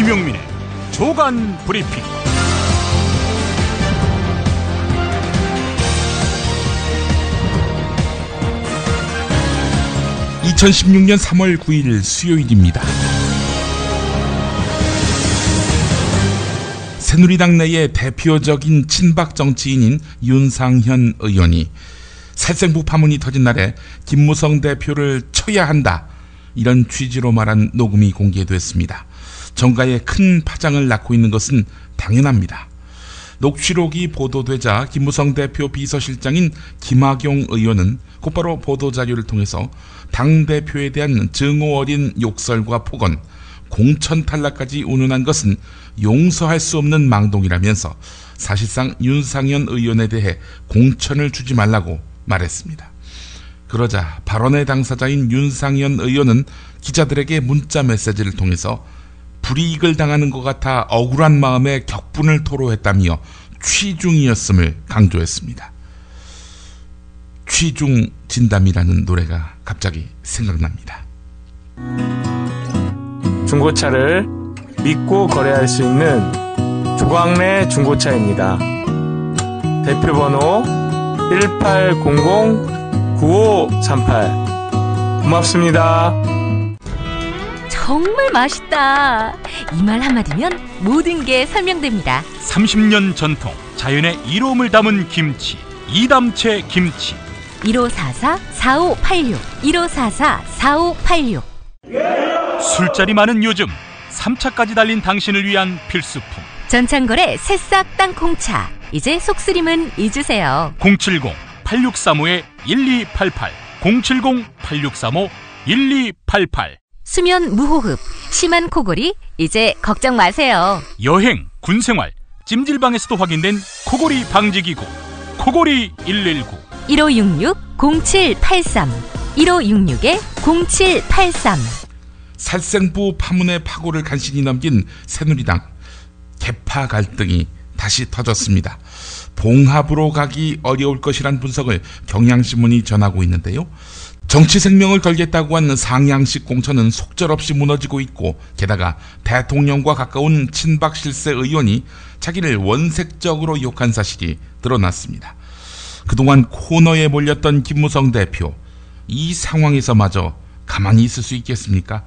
김용민의 조간 브리핑. 2016년 3월 9일 수요일입니다. 새누리당 내의 대표적인 친박 정치인인 윤상현 의원이 살생부 파문이 터진 날에 김무성 대표를 쳐야 한다, 이런 취지로 말한 녹음이 공개됐습니다. 정가에 큰 파장을 낳고 있는 것은 당연합니다. 녹취록이 보도되자 김무성 대표 비서실장인 김학용 의원은 곧바로 보도자료를 통해서 당대표에 대한 증오 어린 욕설과 폭언, 공천 탈락까지 운운한 것은 용서할 수 없는 망동이라면서 사실상 윤상현 의원에 대해 공천을 주지 말라고 말했습니다. 그러자 발언의 당사자인 윤상현 의원은 기자들에게 문자 메시지를 통해서 불이익을 당하는 것 같아 억울한 마음에 격분을 토로했다며 취중이었음을 강조했습니다. 취중 진담이라는 노래가 갑자기 생각납니다. 중고차를 믿고 거래할 수 있는 조광래 중고차입니다. 대표번호 1800-9538. 고맙습니다. 정말 맛있다. 이 말 한마디면 모든 게 설명됩니다. 30년 전통, 자연의 이로움을 담은 김치, 이담채 김치. 1544-4586 1544-4586. 술자리 많은 요즘, 3차까지 달린 당신을 위한 필수품 전창걸의 새싹 땅콩차. 이제 속쓰림은 잊으세요. 070-8635-1288 070-8635-1288. 수면 무호흡, 심한 코골이, 이제 걱정 마세요. 여행, 군생활, 찜질방에서도 확인된 코골이 방지기구 코골이 119 1566-0783 1566-0783. 살생부 파문의 파고를 간신히 넘긴 새누리당. 개파 갈등이 다시 터졌습니다. 봉합으로 가기 어려울 것이란 분석을 경향신문이 전하고 있는데요. 정치 생명을 걸겠다고 한 상향식 공천은 속절없이 무너지고 있고, 게다가 대통령과 가까운 친박 실세 의원이 자기를 원색적으로 욕한 사실이 드러났습니다. 그동안 코너에 몰렸던 김무성 대표, 이 상황에서마저 가만히 있을 수 있겠습니까?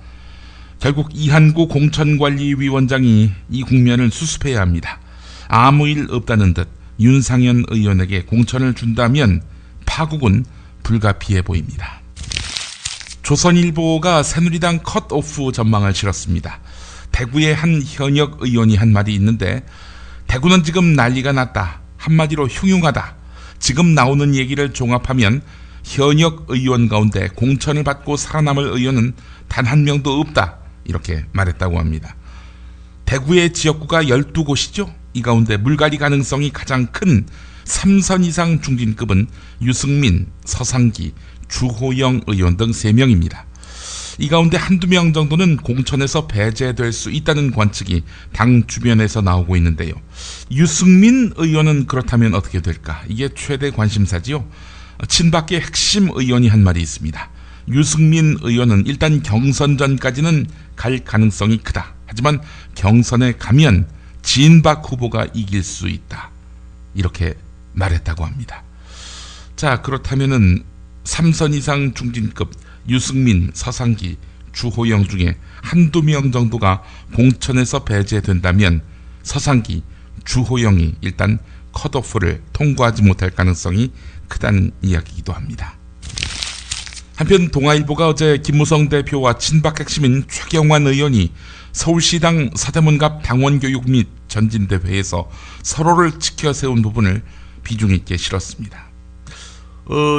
결국 이한구 공천관리위원장이 이 국면을 수습해야 합니다. 아무 일 없다는 듯 윤상현 의원에게 공천을 준다면 파국은 불가피해 보입니다. 조선일보가 새누리당 컷오프 전망을 실었습니다. 대구의 한 현역 의원이 한 말이 있는데, 대구는 지금 난리가 났다, 한마디로 흉흉하다. 지금 나오는 얘기를 종합하면 현역 의원 가운데 공천을 받고 살아남을 의원은 단 한 명도 없다, 이렇게 말했다고 합니다. 대구의 지역구가 12곳이죠. 이 가운데 물갈이 가능성이 가장 큰 3선 이상 중진급은 유승민, 서상기, 주호영 의원 등 3명입니다. 이 가운데 한두 명 정도는 공천에서 배제될 수 있다는 관측이 당 주변에서 나오고 있는데요. 유승민 의원은 그렇다면 어떻게 될까? 이게 최대 관심사지요. 친박계 핵심 의원이 한 말이 있습니다. 유승민 의원은 일단 경선전까지는 갈 가능성이 크다. 하지만 경선에 가면 진박 후보가 이길 수 있다, 이렇게 말했다고 합니다. 자, 그렇다면은 3선 이상 중진급 유승민, 서상기, 주호영 중에 한두 명 정도가 공천에서 배제된다면 서상기, 주호영이 일단 컷오프를 통과하지 못할 가능성이 크다는 이야기이기도 합니다. 한편 동아일보가 어제 김무성 대표와 친박 핵심인 최경환 의원이 서울시당 서대문갑 당원교육 및 전진대회에서 서로를 지켜세운 부분을 비중 있게 실었습니다.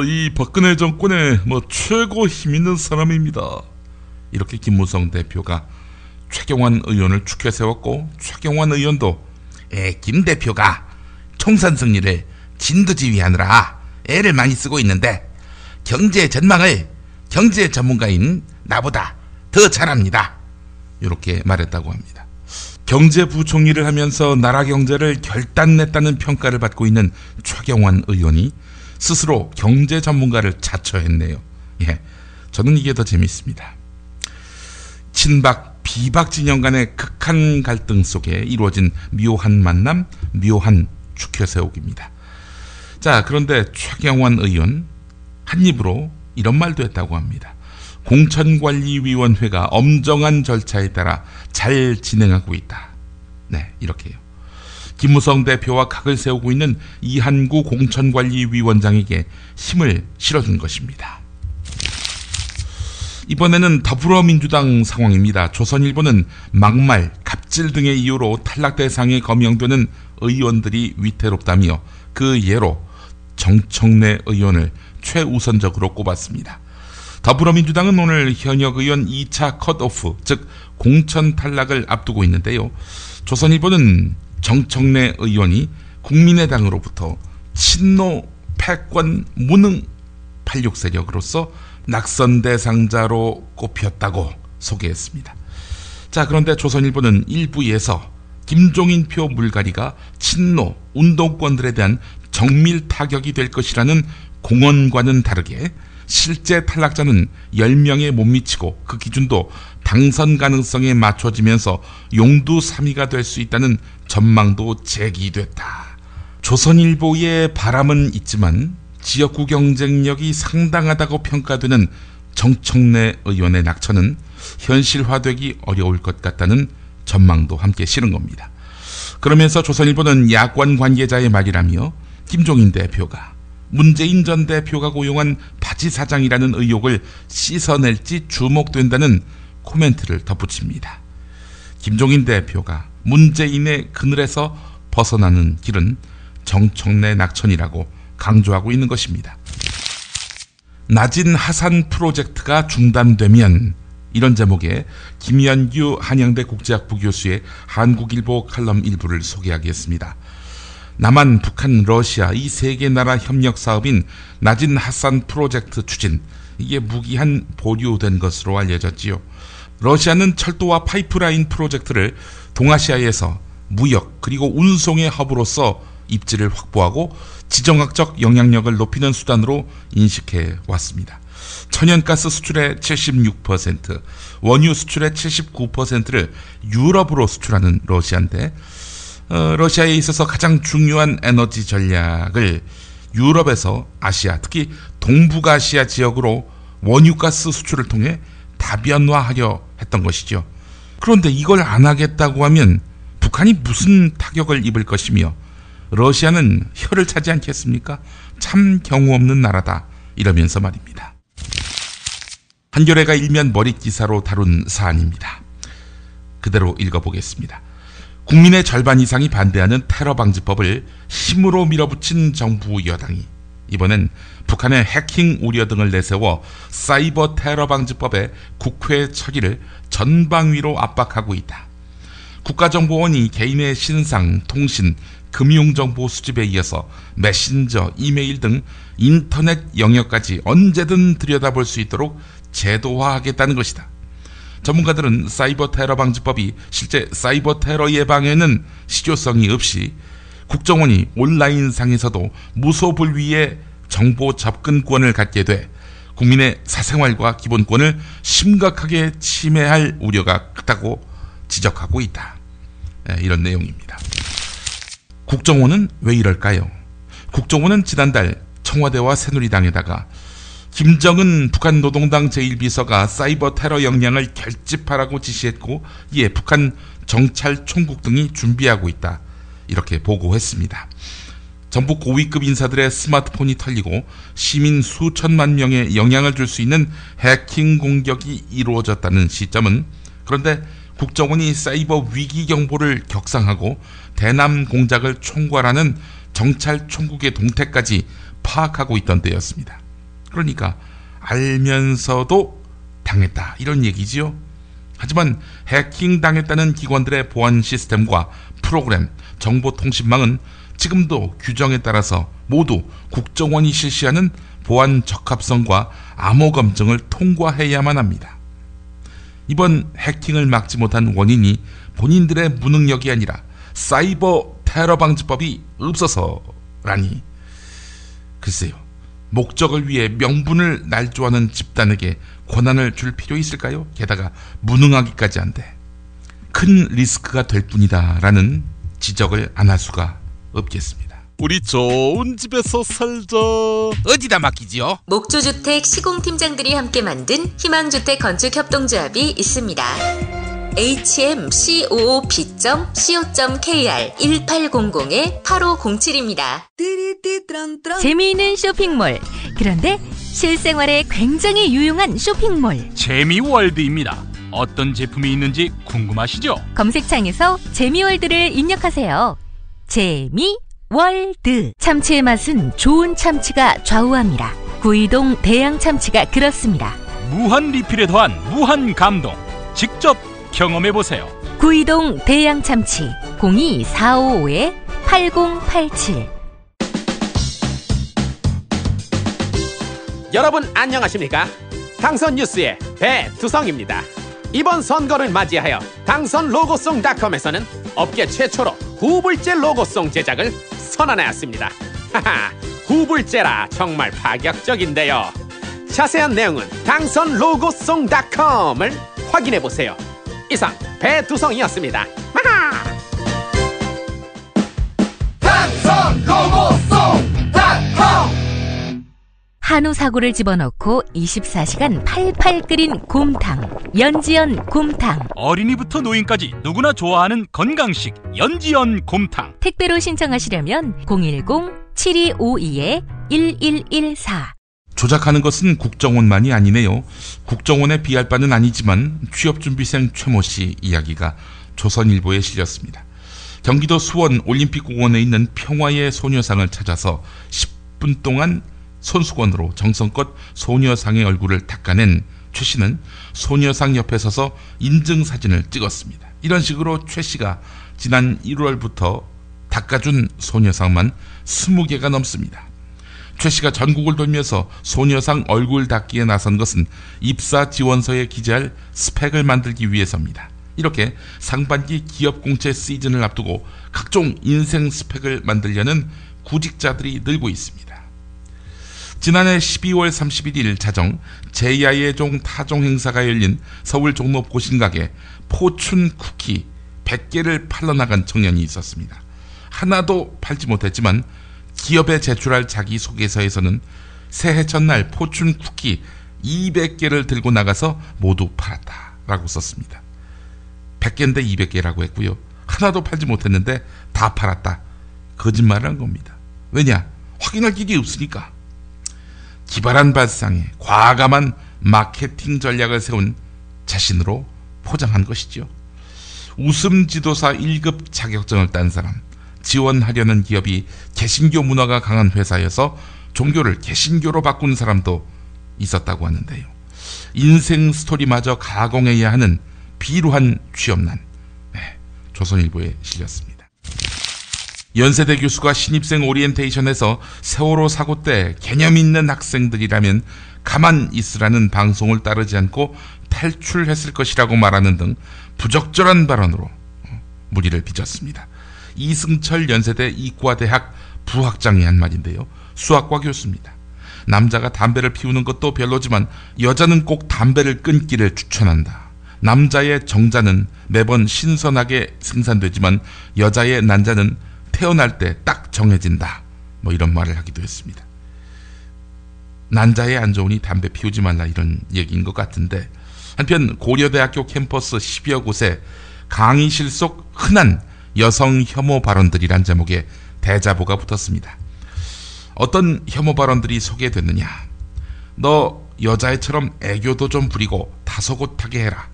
이 박근혜 정권의 최고 힘있는 사람입니다, 이렇게 김무성 대표가 최경환 의원을 추켜세웠고, 최경환 의원도 김 대표가 총선 승리를 진두지휘하느라 애를 많이 쓰고 있는데 경제 전망을 경제 전문가인 나보다 더 잘합니다, 이렇게 말했다고 합니다. 경제부총리를 하면서 나라 경제를 결단냈다는 평가를 받고 있는 최경환 의원이 스스로 경제 전문가를 자처했네요. 저는 이게 더 재밌습니다. 친박 비박 진영 간의 극한 갈등 속에 이루어진 묘한 만남, 묘한 축혀 세우기입니다. 자, 그런데 최경환 의원 한 입으로 이런 말도 했다고 합니다. 공천관리위원회가 엄정한 절차에 따라 잘 진행하고 있다. 네, 이렇게요. 김무성 대표와 각을 세우고 있는 이한구 공천관리위원장에게 힘을 실어준 것입니다. 이번에는 더불어민주당 상황입니다. 조선일보는 막말, 갑질 등의 이유로 탈락 대상에 거명되는 의원들이 위태롭다며 그 예로 정청래 의원을 최우선적으로 꼽았습니다. 더불어민주당은 오늘 현역 의원 2차 컷오프, 즉 공천 탈락을 앞두고 있는데요. 조선일보는 정청래 의원이 국민의당으로부터 친노, 패권, 무능 86 세력으로서 낙선 대상자로 꼽혔다고 소개했습니다. 자, 그런데 조선일보는 일부에서 김종인표 물갈이가 친노, 운동권들에 대한 정밀 타격이 될 것이라는 공언과는 다르게 실제 탈락자는 10명에 못 미치고 그 기준도 당선 가능성에 맞춰지면서 용두사미가 될 수 있다는 전망도 제기됐다. 조선일보의 바람은 있지만 지역구 경쟁력이 상당하다고 평가되는 정청래 의원의 낙천은 현실화되기 어려울 것 같다는 전망도 함께 실은 겁니다. 그러면서 조선일보는 야권 관계자의 말이라며 김종인 대표가 문재인 전 대표가 고용한 바지 사장이라는 의혹을 씻어낼지 주목된다는 코멘트를 덧붙입니다. 김종인 대표가 문재인의 그늘에서 벗어나는 길은 정청래 낙천이라고 강조하고 있는 것입니다. 낮은 하산 프로젝트가 중단되면, 이런 제목의 김연규 한양대 국제학부 교수의 한국일보 칼럼 일부를 소개하겠습니다. 남한, 북한, 러시아 이 세 개 나라 협력 사업인 낮은 하산 프로젝트 추진, 이게 무기한 보류된 것으로 알려졌지요. 러시아는 철도와 파이프라인 프로젝트를 동아시아에서 무역 그리고 운송의 허브로서 입지를 확보하고 지정학적 영향력을 높이는 수단으로 인식해 왔습니다. 천연가스 수출의 76%, 원유 수출의 79%를 유럽으로 수출하는 러시아인데, 러시아에 있어서 가장 중요한 에너지 전략을 유럽에서 아시아, 특히 동북아시아 지역으로 원유가스 수출을 통해 다변화하려 했던 것이죠. 그런데 이걸 안 하겠다고 하면 북한이 무슨 타격을 입을 것이며 러시아는 혀를 차지 않겠습니까? 참 경우 없는 나라다, 이러면서 말입니다. 한겨레가 일면 머릿 기사로 다룬 사안입니다. 그대로 읽어보겠습니다. 국민의 절반 이상이 반대하는 테러 방지법을 힘으로 밀어붙인 정부 여당이 이번엔 북한의 해킹 우려 등을 내세워 사이버 테러 방지법의 국회 처리를 전방위로 압박하고 있다. 국가정보원이 개인의 신상, 통신, 금융정보 수집에 이어서 메신저, 이메일 등 인터넷 영역까지 언제든 들여다볼 수 있도록 제도화하겠다는 것이다. 전문가들은 사이버 테러 방지법이 실제 사이버 테러 예방에는 실효성이 없이 국정원이 온라인상에서도 무소불위의 정보 접근권을 갖게 돼 국민의 사생활과 기본권을 심각하게 침해할 우려가 크다고 지적하고 있다. 이런 내용입니다. 국정원은 왜 이럴까요? 국정원은 지난달 청와대와 새누리당에다가 김정은 북한 노동당 제1비서가 사이버 테러 역량을 결집하라고 지시했고, 이에 북한 정찰총국 등이 준비하고 있다, 이렇게 보고했습니다. 정부 고위급 인사들의 스마트폰이 털리고 시민 수천만 명에 영향을 줄 수 있는 해킹 공격이 이루어졌다는 시점은, 그런데 국정원이 사이버 위기 경보를 격상하고 대남 공작을 총괄하는 정찰총국의 동태까지 파악하고 있던 때였습니다. 그러니까 알면서도 당했다, 이런 얘기지요. 하지만 해킹 당했다는 기관들의 보안 시스템과 프로그램, 정보통신망은 지금도 규정에 따라서 모두 국정원이 실시하는 보안 적합성과 암호 검증을 통과해야만 합니다. 이번 해킹을 막지 못한 원인이 본인들의 무능력이 아니라 사이버 테러 방지법이 없어서라니. 글쎄요, 목적을 위해 명분을 날조하는 집단에게 권한을 줄 필요 있을까요? 게다가 무능하기까지 한데. 큰 리스크가 될 뿐이다라는 지적을 안 할 수가 없겠습니다. 우리 좋은 집에서 살자. 어디다 맡기지요? 목조주택 시공팀장들이 함께 만든 희망주택 건축협동조합이 있습니다. hmcoob.co.kr 1800-8507입니다. 재미있는 쇼핑몰. 그런데 실생활에 굉장히 유용한 쇼핑몰. 재미월드입니다. 어떤 제품이 있는지 궁금하시죠? 검색창에서 재미월드를 입력하세요. 재미월드. 참치의 맛은 좋은 참치가 좌우합니다. 구이동 대양 참치가 그렇습니다. 무한 리필에 더한 무한 감동. 직접 경험해보세요. 구이동 대양 참치 02-455-8087. 여러분 안녕하십니까? 당선 뉴스의 배두성입니다. 이번 선거를 맞이하여 당선로고송닷컴에서는 업계 최초로 후불제 로고송 제작을 선언하였습니다. 하하, 후불제라 정말 파격적인데요. 자세한 내용은 당선로고송닷컴을 확인해보세요. 이상 배두성이었습니다. 하하. 당선로고송닷컴. 한우 사고를 집어넣고 24시간 팔팔 끓인 곰탕. 연지연 곰탕. 어린이부터 노인까지 누구나 좋아하는 건강식 연지연 곰탕. 택배로 신청하시려면 010-7252-1114. 조작하는 것은 국정원만이 아니네요. 국정원에 비할 바는 아니지만 취업준비생 최모 씨 이야기가 조선일보에 실렸습니다. 경기도 수원 올림픽공원에 있는 평화의 소녀상을 찾아서 10분 동안 손수건으로 정성껏 소녀상의 얼굴을 닦아낸 최 씨는 소녀상 옆에 서서 인증사진을 찍었습니다. 이런 식으로 최 씨가 지난 1월부터 닦아준 소녀상만 20개가 넘습니다. 최 씨가 전국을 돌면서 소녀상 얼굴 닦기에 나선 것은 입사 지원서에 기재할 스펙을 만들기 위해서입니다. 이렇게 상반기 기업 공채 시즌을 앞두고 각종 인생 스펙을 만들려는 구직자들이 늘고 있습니다. 지난해 12월 31일 자정 제야의 종 타종 행사가 열린 서울 종로 보신가게 포춘 쿠키 100개를 팔러 나간 청년이 있었습니다. 하나도 팔지 못했지만 기업에 제출할 자기소개서에서는 새해 첫날 포춘 쿠키 200개를 들고 나가서 모두 팔았다라고 썼습니다. 100개인데 200개라고 했고요. 하나도 팔지 못했는데 다 팔았다. 거짓말을 한 겁니다. 왜냐? 확인할 길이 없으니까. 기발한 발상에 과감한 마케팅 전략을 세운 자신으로 포장한 것이죠. 웃음 지도사 1급 자격증을 딴 사람, 지원하려는 기업이 개신교 문화가 강한 회사여서 종교를 개신교로 바꾼 사람도 있었다고 하는데요. 인생 스토리마저 가공해야 하는 비루한 취업난. 조선일보에 실렸습니다. 연세대 교수가 신입생 오리엔테이션에서 세월호 사고 때 개념 있는 학생들이라면 가만 있으라는 방송을 따르지 않고 탈출했을 것이라고 말하는 등 부적절한 발언으로 물의를 빚었습니다. 이승철 연세대 이과대학 부학장이 한 말인데요. 수학과 교수입니다. 남자가 담배를 피우는 것도 별로지만 여자는 꼭 담배를 끊기를 추천한다. 남자의 정자는 매번 신선하게 생산되지만 여자의 난자는 태어날 때 딱 정해진다. 뭐 이런 말을 하기도 했습니다. 난자에 안 좋으니 담배 피우지 말라 이런 얘기인 것 같은데, 한편 고려대학교 캠퍼스 10여 곳에 강의실 속 흔한 여성 혐오 발언들이란 제목의 대자보가 붙었습니다. 어떤 혐오 발언들이 소개됐느냐. 너 여자애처럼 애교도 좀 부리고 다소곳하게 해라.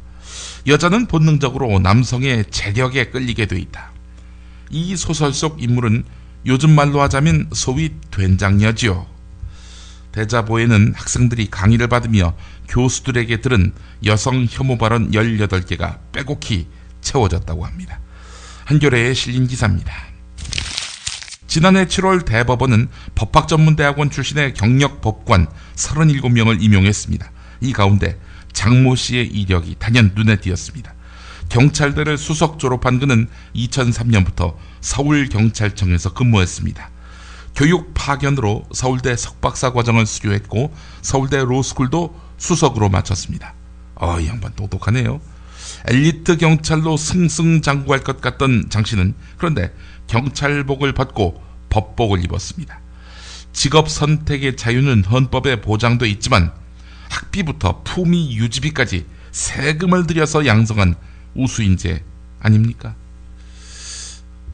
여자는 본능적으로 남성의 재력에 끌리게 돼 있다. 이 소설 속 인물은 요즘 말로 하자면 소위 된장녀지요. 대자보에는 학생들이 강의를 받으며 교수들에게 들은 여성 혐오 발언 18개가 빼곡히 채워졌다고 합니다. 한겨레에 실린 기사입니다. 지난해 7월 대법원은 법학전문대학원 출신의 경력 법관 37명을 임용했습니다. 이 가운데 장모 씨의 이력이 단연 눈에 띄었습니다. 경찰대를 수석 졸업한 그는 2003년부터 서울경찰청에서 근무했습니다. 교육 파견으로 서울대 석박사 과정을 수료했고 서울대 로스쿨도 수석으로 마쳤습니다. 이 양반 똑똑하네요. 엘리트 경찰로 승승장구할 것 같던 장 씨는 그런데 경찰복을 벗고 법복을 입었습니다. 직업 선택의 자유는 헌법에 보장돼 있지만 학비부터 품위 유지비까지 세금을 들여서 양성한 우수인재 아닙니까?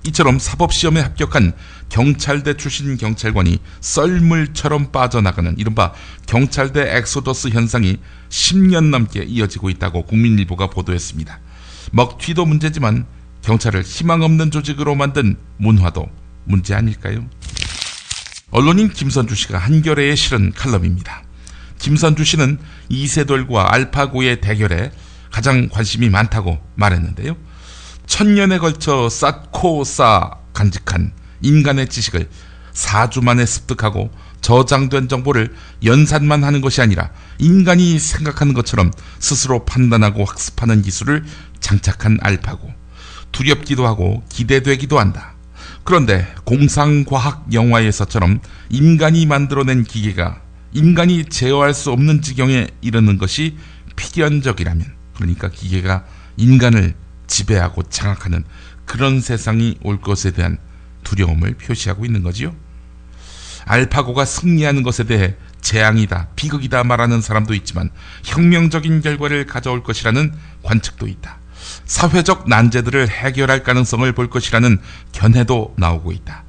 이처럼 사법시험에 합격한 경찰대 출신 경찰관이 썰물처럼 빠져나가는 이른바 경찰대 엑소더스 현상이 10년 넘게 이어지고 있다고 국민일보가 보도했습니다. 먹튀도 문제지만 경찰을 희망 없는 조직으로 만든 문화도 문제 아닐까요? 언론인 김선주 씨가 한겨레에 실은 칼럼입니다. 김선주 씨는 이세돌과 알파고의 대결에 가장 관심이 많다고 말했는데요. 1000년에 걸쳐 쌓고 쌓아 간직한 인간의 지식을 4주 만에 습득하고 저장된 정보를 연산만 하는 것이 아니라 인간이 생각하는 것처럼 스스로 판단하고 학습하는 기술을 장착한 알파고. 두렵기도 하고 기대되기도 한다. 그런데 공상과학 영화에서처럼 인간이 만들어낸 기계가 인간이 제어할 수 없는 지경에 이르는 것이 필연적이라면, 그러니까 기계가 인간을 지배하고 장악하는 그런 세상이 올 것에 대한 두려움을 표시하고 있는 거지요. 알파고가 승리하는 것에 대해 재앙이다, 비극이다 말하는 사람도 있지만 혁명적인 결과를 가져올 것이라는 관측도 있다. 사회적 난제들을 해결할 가능성을 볼 것이라는 견해도 나오고 있다.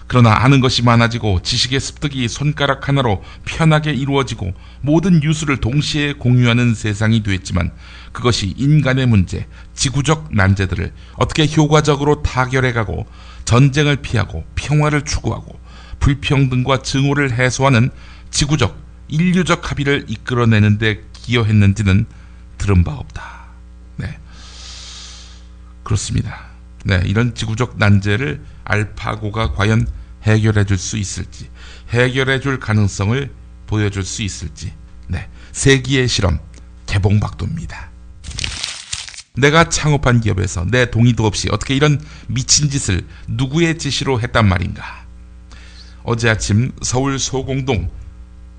그러나 아는 것이 많아지고 지식의 습득이 손가락 하나로 편하게 이루어지고 모든 뉴스를 동시에 공유하는 세상이 됐지만 그것이 인간의 문제, 지구적 난제들을 어떻게 효과적으로 타결해가고 전쟁을 피하고 평화를 추구하고 불평등과 증오를 해소하는 지구적, 인류적 합의를 이끌어내는 데 기여했는지는 들은 바 없다. 네, 그렇습니다. 네, 이런 지구적 난제를 알파고가 과연 해결해 줄 수 있을지, 해결해 줄 가능성을 보여줄 수 있을지, 네, 세기의 실험 개봉박도입니다. 내가 창업한 기업에서 내 동의도 없이 어떻게 이런 미친 짓을 누구의 지시로 했단 말인가. 어제 아침 서울 소공동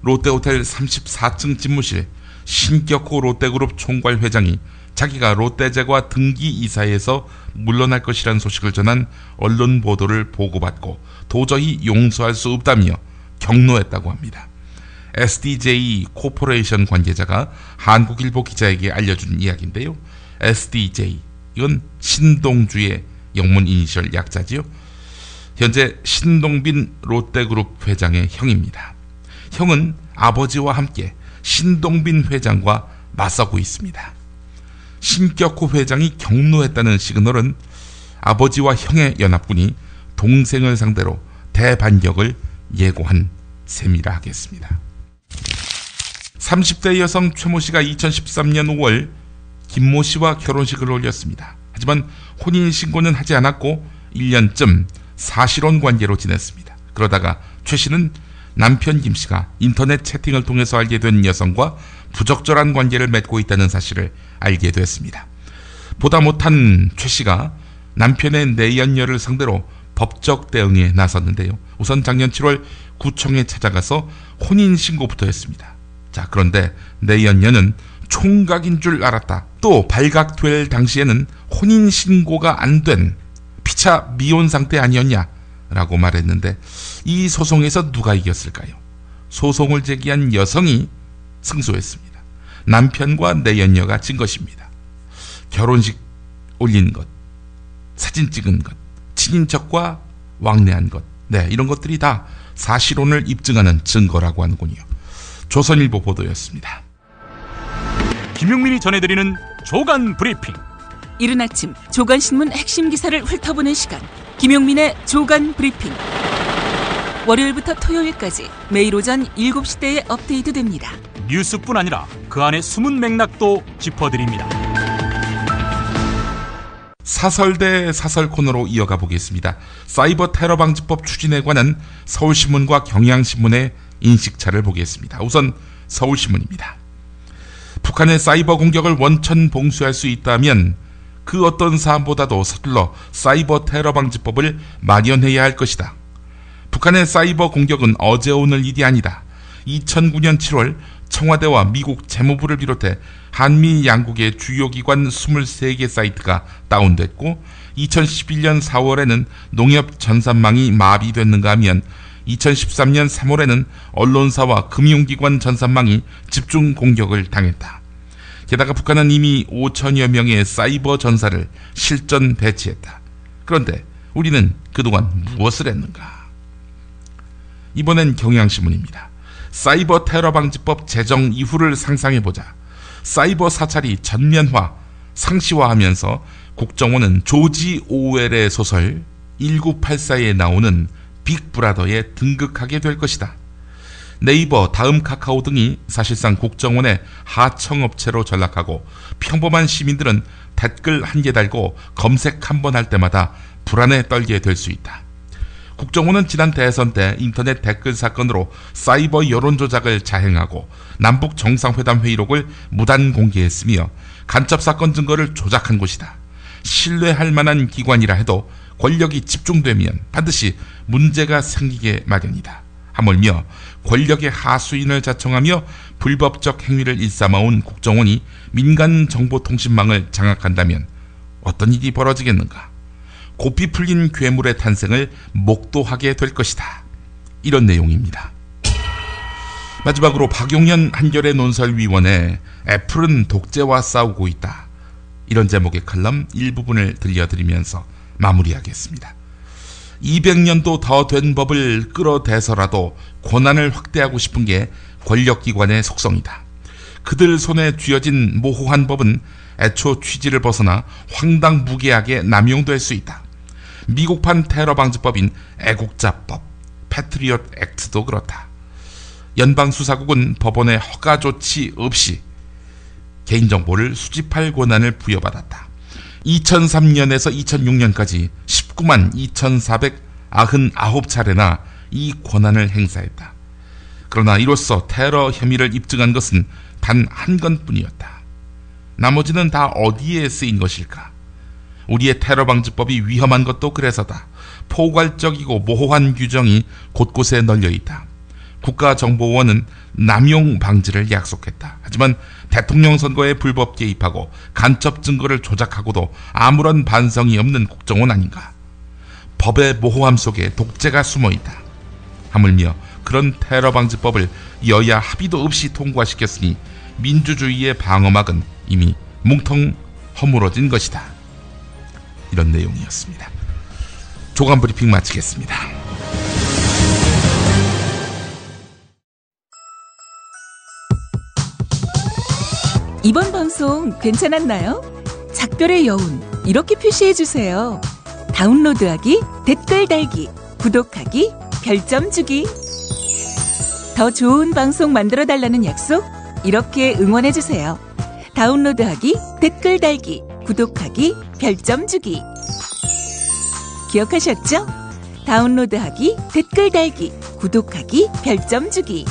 롯데호텔 34층 집무실 신격호 롯데그룹 총괄 회장이 자기가 롯데제과 등기 이사에서 물러날 것이라는 소식을 전한 언론 보도를 보고받고 도저히 용서할 수 없다며 경로했다고 합니다. SDJ 코퍼레이션 관계자가 한국일보 기자에게 알려준 이야기인데요. SDJ, 이건 신동주의 영문 이니셜 약자지요. 현재 신동빈 롯데그룹 회장의 형입니다. 형은 아버지와 함께 신동빈 회장과 맞서고 있습니다. 신격호 회장이 경로했다는 시그널은 아버지와 형의 연합군이 동생을 상대로 대반격을 예고한 셈이라 하겠습니다. 30대 여성 최모 씨가 2013년 5월 김모 씨와 결혼식을 올렸습니다. 하지만 혼인신고는 하지 않았고 1년쯤 사실혼 관계로 지냈습니다. 그러다가 최 씨는 남편 김 씨가 인터넷 채팅을 통해서 알게 된 여성과 부적절한 관계를 맺고 있다는 사실을 알게 됐습니다. 보다 못한 최 씨가 남편의 내연녀를 상대로 법적 대응에 나섰는데요. 우선 작년 7월 구청에 찾아가서 혼인신고부터 했습니다. 자, 그런데 내연녀는 총각인 줄 알았다. 또 발각될 당시에는 혼인신고가 안 된 피차 미혼 상태 아니었냐 라고 말했는데 이 소송에서 누가 이겼을까요? 소송을 제기한 여성이 승소했습니다. 남편과 내연녀가 진 것입니다. 결혼식 올린 것, 사진 찍은 것, 친인척과 왕래한 것, 네, 이런 것들이 다 사실혼을 입증하는 증거라고 하는군요. 조선일보 보도였습니다. 김용민이 전해드리는 조간 브리핑. 이른 아침 조간신문 핵심 기사를 훑어보는 시간, 김용민의 조간 브리핑. 월요일부터 토요일까지 매일 오전 7시대에 업데이트됩니다. 뉴스뿐 아니라 그 안에 숨은 맥락도 짚어드립니다. 사설 대 사설 코너로 이어가 보겠습니다. 사이버 테러 방지법 추진에 관한 서울신문과 경향신문의 인식차를 보겠습니다. 우선 서울신문입니다. 북한의 사이버 공격을 원천 봉쇄할 수 있다면 그 어떤 사안보다도 서둘러 사이버 테러 방지법을 마련해야 할 것이다. 북한의 사이버 공격은 어제 오늘 일이 아니다. 2009년 7월 청와대와 미국 재무부를 비롯해 한미 양국의 주요 기관 23개 사이트가 다운됐고 2011년 4월에는 농협 전산망이 마비됐는가 하면 2013년 3월에는 언론사와 금융기관 전산망이 집중 공격을 당했다. 게다가 북한은 이미 5천여 명의 사이버 전사를 실전 배치했다. 그런데 우리는 그동안 무엇을 했는가? 이번엔 경향신문입니다. 사이버 테러 방지법 제정 이후를 상상해보자. 사이버 사찰이 전면화, 상시화하면서 국정원은 조지 오웰의 소설 1984에 나오는 빅브라더에 등극하게 될 것이다. 네이버, 다음 카카오 등이 사실상 국정원의 하청업체로 전락하고 평범한 시민들은 댓글 한 개 달고 검색 한 번 할 때마다 불안에 떨게 될 수 있다. 국정원은 지난 대선 때 인터넷 댓글 사건으로 사이버 여론 조작을 자행하고 남북 정상회담 회의록을 무단 공개했으며 간첩 사건 증거를 조작한 곳이다. 신뢰할 만한 기관이라 해도 권력이 집중되면 반드시 문제가 생기게 마련이다. 하물며 권력의 하수인을 자청하며 불법적 행위를 일삼아온 국정원이 민간정보통신망을 장악한다면 어떤 일이 벌어지겠는가? 고삐 풀린 괴물의 탄생을 목도하게 될 것이다. 이런 내용입니다. 마지막으로 박용현 한겨레 논설위원회 애플은 독재와 싸우고 있다. 이런 제목의 칼럼 일부분을 들려드리면서 마무리하겠습니다. 200년도 더 된 법을 끌어대서라도 권한을 확대하고 싶은 게 권력기관의 속성이다. 그들 손에 쥐어진 모호한 법은 애초 취지를 벗어나 황당무계하게 남용될 수 있다. 미국판 테러방지법인 애국자법, 패트리엇 액트도 그렇다. 연방수사국은 법원의 허가 조치 없이 개인정보를 수집할 권한을 부여받았다. 2003년에서 2006년까지 19만 2,499차례나 이 권한을 행사했다. 그러나 이로써 테러 혐의를 입증한 것은 단 한 건뿐이었다. 나머지는 다 어디에 쓰인 것일까? 우리의 테러방지법이 위험한 것도 그래서다. 포괄적이고 모호한 규정이 곳곳에 널려있다. 국가정보원은 남용 방지를 약속했다. 하지만 대통령 선거에 불법 개입하고 간첩 증거를 조작하고도 아무런 반성이 없는 국정원 아닌가. 법의 모호함 속에 독재가 숨어있다. 하물며 그런 테러방지법을 여야 합의도 없이 통과시켰으니 민주주의의 방어막은 이미 뭉텅 허물어진 것이다. 이런 내용이었습니다. 조간 브리핑 마치겠습니다. 이번 방송 괜찮았나요? 작별의 여운 이렇게 표시해주세요. 다운로드하기, 댓글 달기, 구독하기, 별점 주기. 더 좋은 방송 만들어달라는 약속 이렇게 응원해주세요. 다운로드하기, 댓글 달기, 구독하기, 별점 주기. 기억하셨죠? 다운로드하기, 댓글 달기, 구독하기, 별점 주기.